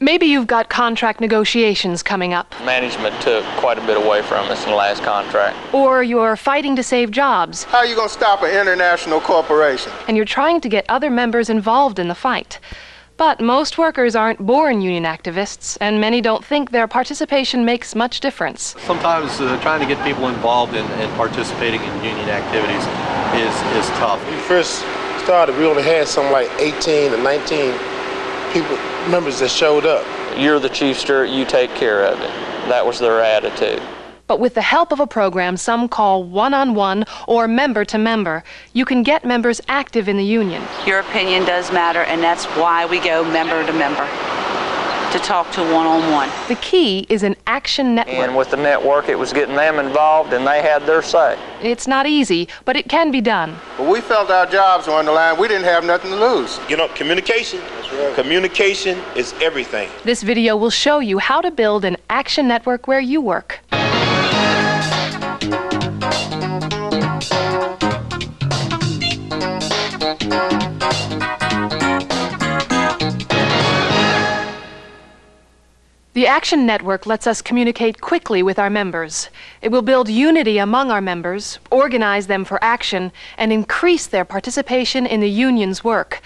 Maybe you've got contract negotiations coming up. Management took quite a bit away from us in the last contract. Or you're fighting to save jobs. How are you going to stop an international corporation? And you're trying to get other members involved in the fight. But most workers aren't born union activists, and many don't think their participation makes much difference. Sometimes trying to get people involved in participating in union activities is tough. When we first started, we only had something like 18 or 19 people, members that showed up. You're the chiefster, you take care of it. That was their attitude. But with the help of a program some call one-on-one or member-to-member, you can get members active in the union. Your opinion does matter, and that's why we go member-to-member, to talk to one-on-one. The key is an action network. And with the network, it was getting them involved, and they had their say. It's not easy, but it can be done. But we felt our jobs were on the line. We didn't have nothing to lose. You know, communication. That's right. Communication is everything. This video will show you how to build an action network where you work. The Action Network lets us communicate quickly with our members. It will build unity among our members, organize them for action, and increase their participation in the union's work.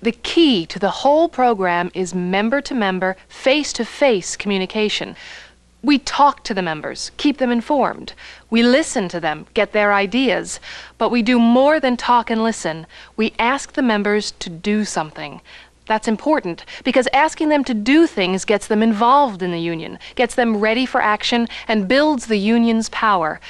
The key to the whole program is member-to-member, face-to-face communication. We talk to the members, keep them informed. We listen to them, get their ideas. But we do more than talk and listen. We ask the members to do something. That's important, because asking them to do things gets them involved in the union, gets them ready for action, and builds the union's power.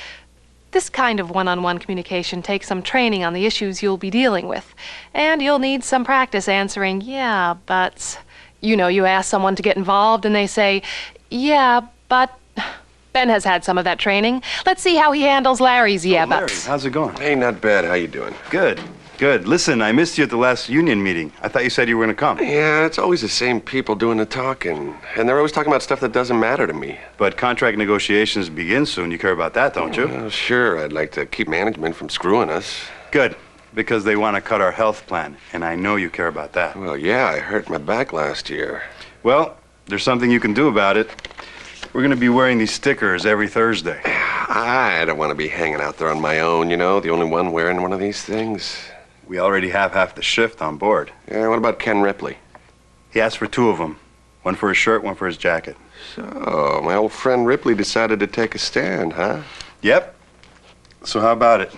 This kind of one-on-one communication takes some training on the issues you'll be dealing with. And you'll need some practice answering, yeah, but... You know, you ask someone to get involved and they say, yeah, but... Ben has had some of that training. Let's see how he handles Larry's yeah, Larry, buts. how's it going? Hey, not bad. How you doing? Good. Good. Listen, I missed you at the last union meeting. I thought you said you were going to come. Yeah, it's always the same people doing the talking. And they're always talking about stuff that doesn't matter to me. But contract negotiations begin soon. You care about that, don't you? Well, sure. I'd like to keep management from screwing us. Good. Because they want to cut our health plan. And I know you care about that. Well, yeah, I hurt my back last year. Well, there's something you can do about it. We're going to be wearing these stickers every Thursday. I don't want to be hanging out there on my own, you know, the only one wearing one of these things. We already have half the shift on board. Yeah, what about Ken Ripley? He asked for 2 of them. One for his shirt, one for his jacket. So, my old friend Ripley decided to take a stand, huh? Yep. So how about it?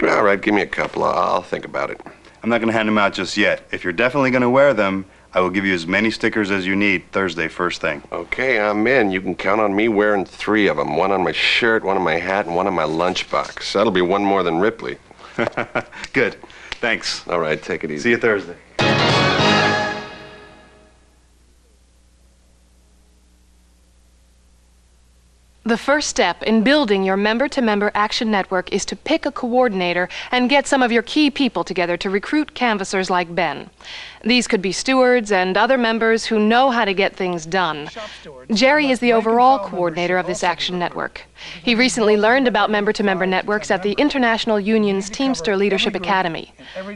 All right, give me a couple. I'll think about it. I'm not going to hand them out just yet. If you're definitely going to wear them, I will give you as many stickers as you need Thursday first thing. Okay, I'm in. You can count on me wearing 3 of them. 1 on my shirt, 1 on my hat, and 1 on my lunchbox. That'll be 1 more than Ripley. Good. Thanks. All right, take it easy. See you Thursday. The first step in building your member-to-member action network is to pick a coordinator and get some of your key people together to recruit canvassers like Ben. These could be stewards and other members who know how to get things done. Jerry is the overall coordinator of this action network. He recently learned about member-to-member networks at the International Union's Teamster Leadership Academy.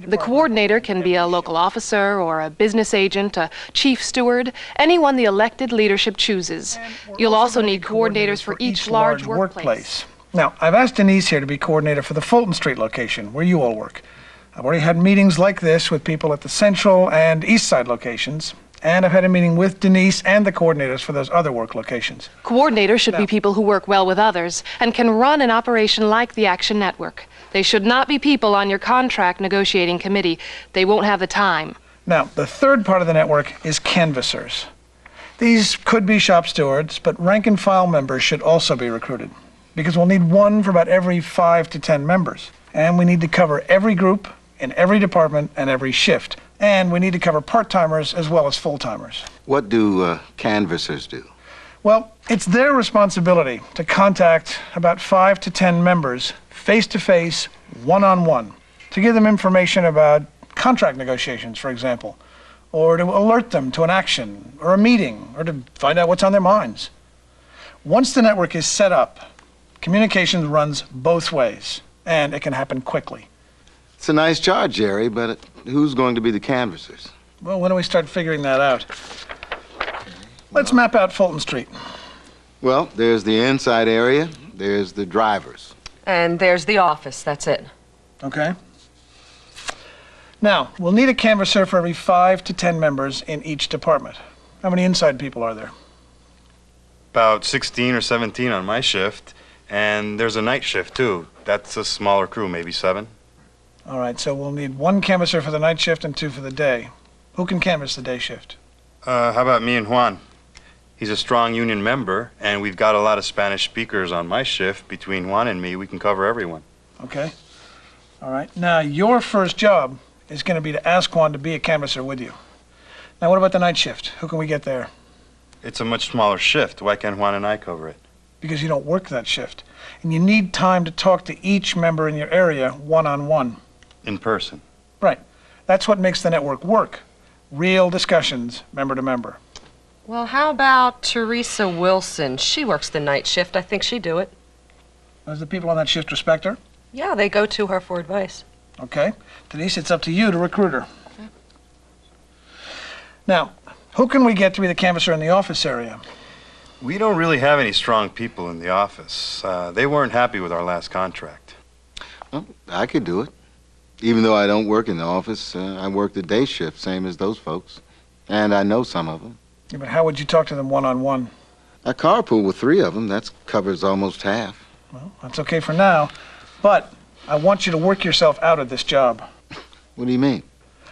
The coordinator can be a local officer or a business agent, a chief steward, anyone the elected leadership chooses. You'll also need coordinators for each large workplace. Now, I've asked Denise here to be coordinator for the Fulton Street location, where you all work. I've already had meetings like this with people at the Central and East Side locations, and I've had a meeting with Denise and the coordinators for those other work locations. Coordinators should be people who work well with others and can run an operation like the Action Network. They should not be people on your contract negotiating committee. They won't have the time. Now, the third part of the network is canvassers. These could be shop stewards, but rank-and-file members should also be recruited, because we'll need 1 for about every 5 to 10 members. And we need to cover every group in every department and every shift. And we need to cover part-timers as well as full-timers. What do canvassers do? Well, it's their responsibility to contact about 5 to 10 members face-to-face, one-on-one, to give them information about contract negotiations, for example, or to alert them to an action or a meeting, or to find out what's on their minds. Once the network is set up, communications runs both ways, and it can happen quickly. It's a nice charge, Jerry, but who's going to be the canvassers? Well, when do we start figuring that out? Let's map out Fulton Street. Well, there's the inside area, there's the drivers. And there's the office, that's it. Okay. Now, we'll need a canvasser for every 5 to 10 members in each department. How many inside people are there? About 16 or 17 on my shift, and there's a night shift too. That's a smaller crew, maybe 7. All right, so we'll need 1 canvasser for the night shift and 2 for the day. Who can canvass the day shift? How about me and Juan? He's a strong union member, and we've got a lot of Spanish speakers on my shift. Between Juan and me, we can cover everyone. Okay. All right. Now, your first job is going to be to ask Juan to be a canvasser with you. Now, what about the night shift? Who can we get there? It's a much smaller shift. Why can't Juan and I cover it? Because you don't work that shift. And you need time to talk to each member in your area one-on-one. In person. Right. That's what makes the network work. Real discussions, member to member. Well, how about Teresa Wilson? She works the night shift. I think she'd do it. Does the people on that shift respect her? Yeah, they go to her for advice. Okay. Denise, it's up to you to recruit her. Okay. Now, who can we get to be the canvasser in the office area? We don't really have any strong people in the office. They weren't happy with our last contract. Well, I could do it. Even though I don't work in the office, I work the day shift, same as those folks. And I know some of them. Yeah, but how would you talk to them one-on-one? I carpool with 3 of them. That covers almost half. Well, that's okay for now. But I want you to work yourself out of this job. What do you mean?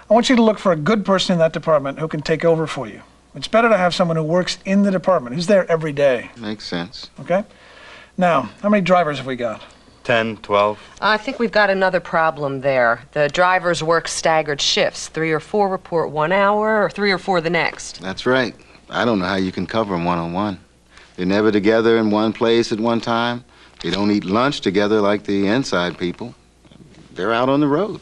I want you to look for a good person in that department who can take over for you. It's better to have someone who works in the department, who's there every day. Makes sense. Okay? Now, how many drivers have we got? 10, 12. I think we've got another problem there. The drivers work staggered shifts. 3 or 4 report 1 hour, or 3 or 4 the next. That's right. I don't know how you can cover them one-on-one. They're never together in one place at one time. They don't eat lunch together like the inside people. They're out on the road.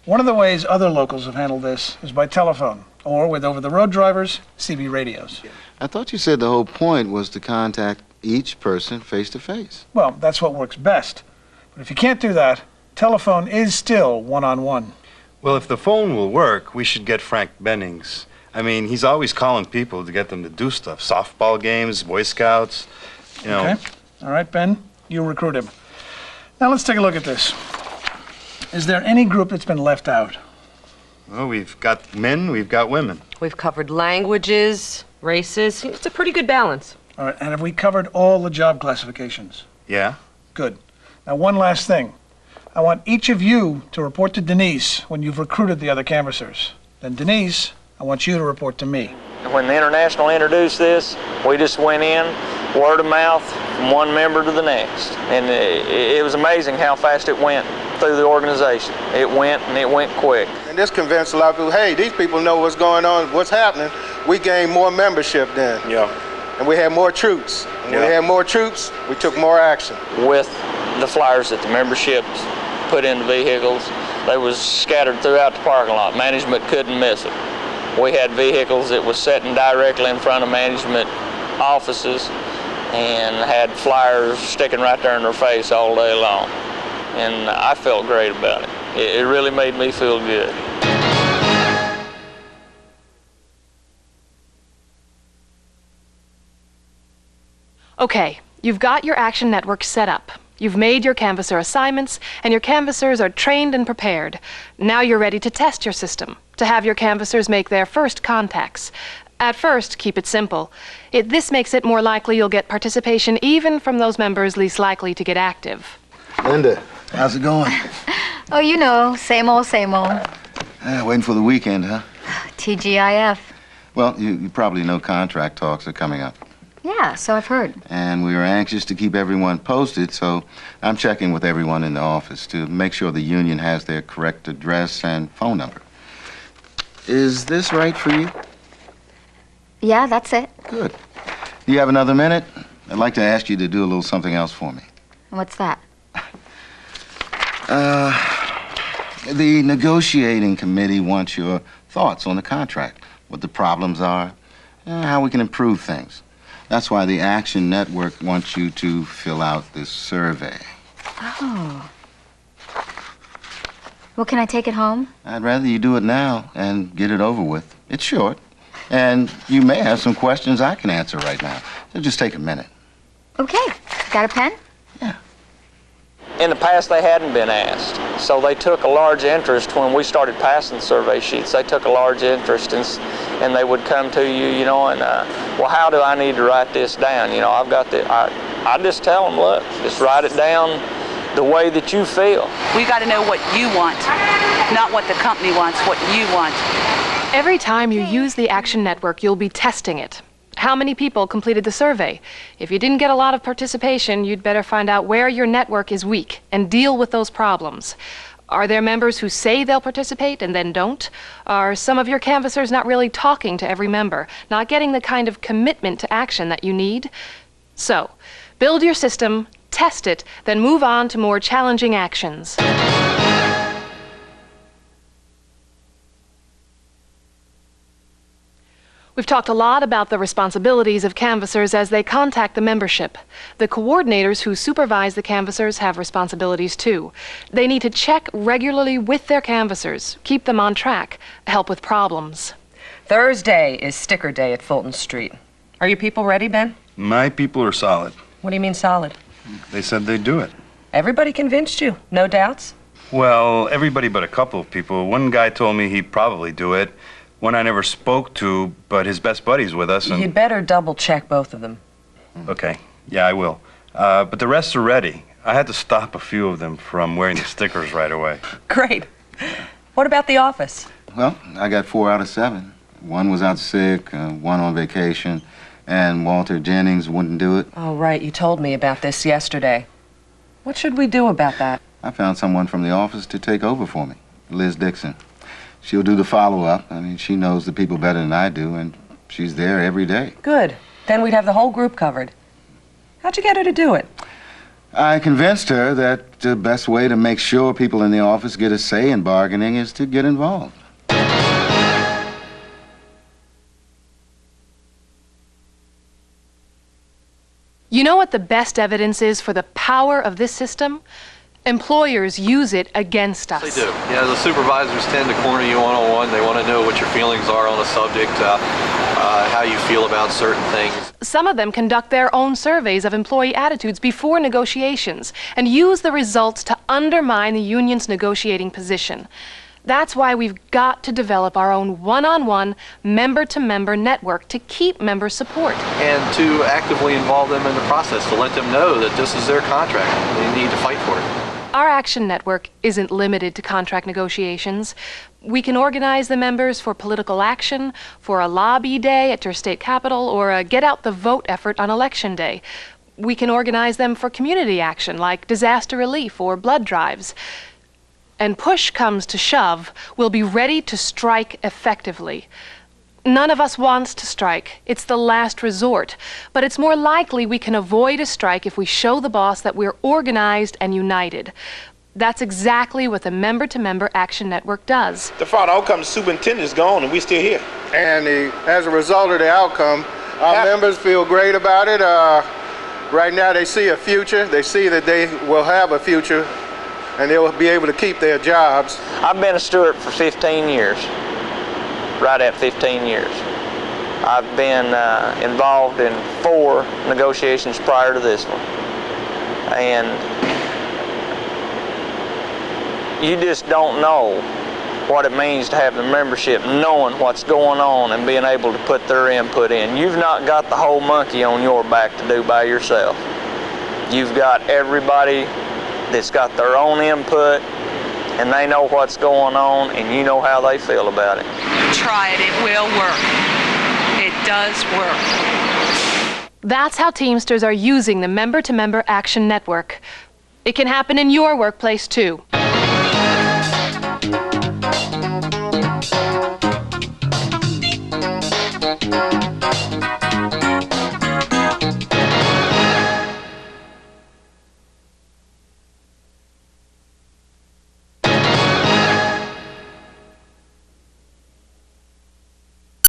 One of the ways other locals have handled this is by telephone, or with over-the-road drivers, CB radios. I thought you said the whole point was to contact each person face-to-face. Well, that's what works best. But if you can't do that, telephone is still one-on-one. Well, if the phone will work, we should get Frank Bennings. I mean, he's always calling people to get them to do stuff. Softball games, Boy Scouts, you know. Okay. All right, Ben, you recruit him. Now let's take a look at this. Is there any group that's been left out? Well, we've got men, we've got women. We've covered languages, races. It's a pretty good balance. All right, and have we covered all the job classifications? Yeah? Good. Now, one last thing. I want each of you to report to Denise when you've recruited the other canvassers. Then Denise, I want you to report to me. When the International introduced this, we just went in, word of mouth, from one member to the next. And it was amazing how fast it went through the organization. It went, and it went quick. And this convinced a lot of people, hey, these people know what's going on, what's happening. We gained more membership then. Yeah. And we had more troops. When we had more troops, we took more action. With the flyers that the memberships put in the vehicles, they was scattered throughout the parking lot. Management couldn't miss it. We had vehicles that was sitting directly in front of management offices and had flyers sticking right there in their face all day long. And I felt great about it. It really made me feel good. Okay, you've got your action network set up. You've made your canvasser assignments, and your canvassers are trained and prepared. Now you're ready to test your system, to have your canvassers make their first contacts. At first, keep it simple. This makes it more likely you'll get participation even from those members least likely to get active. Linda, how's it going? Oh, you know, same old, same old. Waiting for the weekend, huh? TGIF. Well, you probably know contract talks are coming up. Yeah, so I've heard. And we are anxious to keep everyone posted, so I'm checking with everyone in the office to make sure the union has their correct address and phone number. Is this right for you? Yeah, that's it. Good. Do you have another minute? I'd like to ask you to do a little something else for me. What's that? The negotiating committee wants your thoughts on the contract, what the problems are, how we can improve things. That's why the Action Network wants you to fill out this survey. Oh. Well, can I take it home? I'd rather you do it now and get it over with. It's short. And you may have some questions I can answer right now. So just take a minute. Okay. Got a pen? In the past, they hadn't been asked, so they took a large interest when we started passing the survey sheets. They took a large interest, and they would come to you, you know, and well, how do I need to write this down? You know, I've got the. I just tell them, look, just write it down the way that you feel. We got to know what you want, not what the company wants, what you want. Every time you use the Action Network, you'll be testing it. How many people completed the survey? If you didn't get a lot of participation, you'd better find out where your network is weak and deal with those problems. Are there members who say they'll participate and then don't? Are some of your canvassers not really talking to every member, not getting the kind of commitment to action that you need? So, build your system, test it, then move on to more challenging actions. We've talked a lot about the responsibilities of canvassers as they contact the membership. The coordinators who supervise the canvassers have responsibilities too. They need to check regularly with their canvassers, keep them on track, help with problems. Thursday is sticker day at Fulton Street. Are you people ready, Ben? My people are solid. What do you mean solid? They said they'd do it. Everybody convinced you. No doubts? Well, everybody but a couple of people. One guy told me he'd probably do it. One I never spoke to, but his best buddy's with us. And... You'd better double check both of them. Okay. Yeah, I will. But the rest are ready. I had to stop a few of them from wearing the stickers right away. Great. What about the office? Well, I got 4 out of 7. One was out sick, one on vacation, and Walter Jennings wouldn't do it. Oh, right. You told me about this yesterday. What should we do about that? I found someone from the office to take over for me, Liz Dixon. She'll do the follow-up. I mean, she knows the people better than I do, and she's there every day. Good. Then we'd have the whole group covered. How'd you get her to do it? I convinced her that the best way to make sure people in the office get a say in bargaining is to get involved. You know what the best evidence is for the power of this system? Employers use it against us. They do. Yeah, the supervisors tend to corner you one-on-one. They want to know what your feelings are on a subject, how you feel about certain things. Some of them conduct their own surveys of employee attitudes before negotiations and use the results to undermine the union's negotiating position. That's why we've got to develop our own one-on-one, member-to-member network to keep member support. And to actively involve them in the process, to let them know that this is their contract. They need to fight for it. Our action network isn't limited to contract negotiations. We can organize the members for political action, for a lobby day at your state capitol, or a get-out-the-vote effort on election day. We can organize them for community action, like disaster relief or blood drives. And push comes to shove, we'll be ready to strike effectively. None of us wants to strike. It's the last resort. But it's more likely we can avoid a strike if we show the boss that we're organized and united. That's exactly what the member-to-member Action Network does. The final outcome, the superintendent is gone and we're still here. And as a result of the outcome, our members feel great about it. Right now they see a future. They see that they will have a future and they will be able to keep their jobs. I've been a steward for 15 years. Right at 15 years. I've been involved in 4 negotiations prior to this one. And you just don't know what it means to have the membership knowing what's going on and being able to put their input in. You've not got the whole monkey on your back to do by yourself. You've got everybody that's got their own input and they know what's going on and you know how they feel about it. Try it, it will work. It does work. That's how Teamsters are using the member-to-member Action Network. It can happen in your workplace too.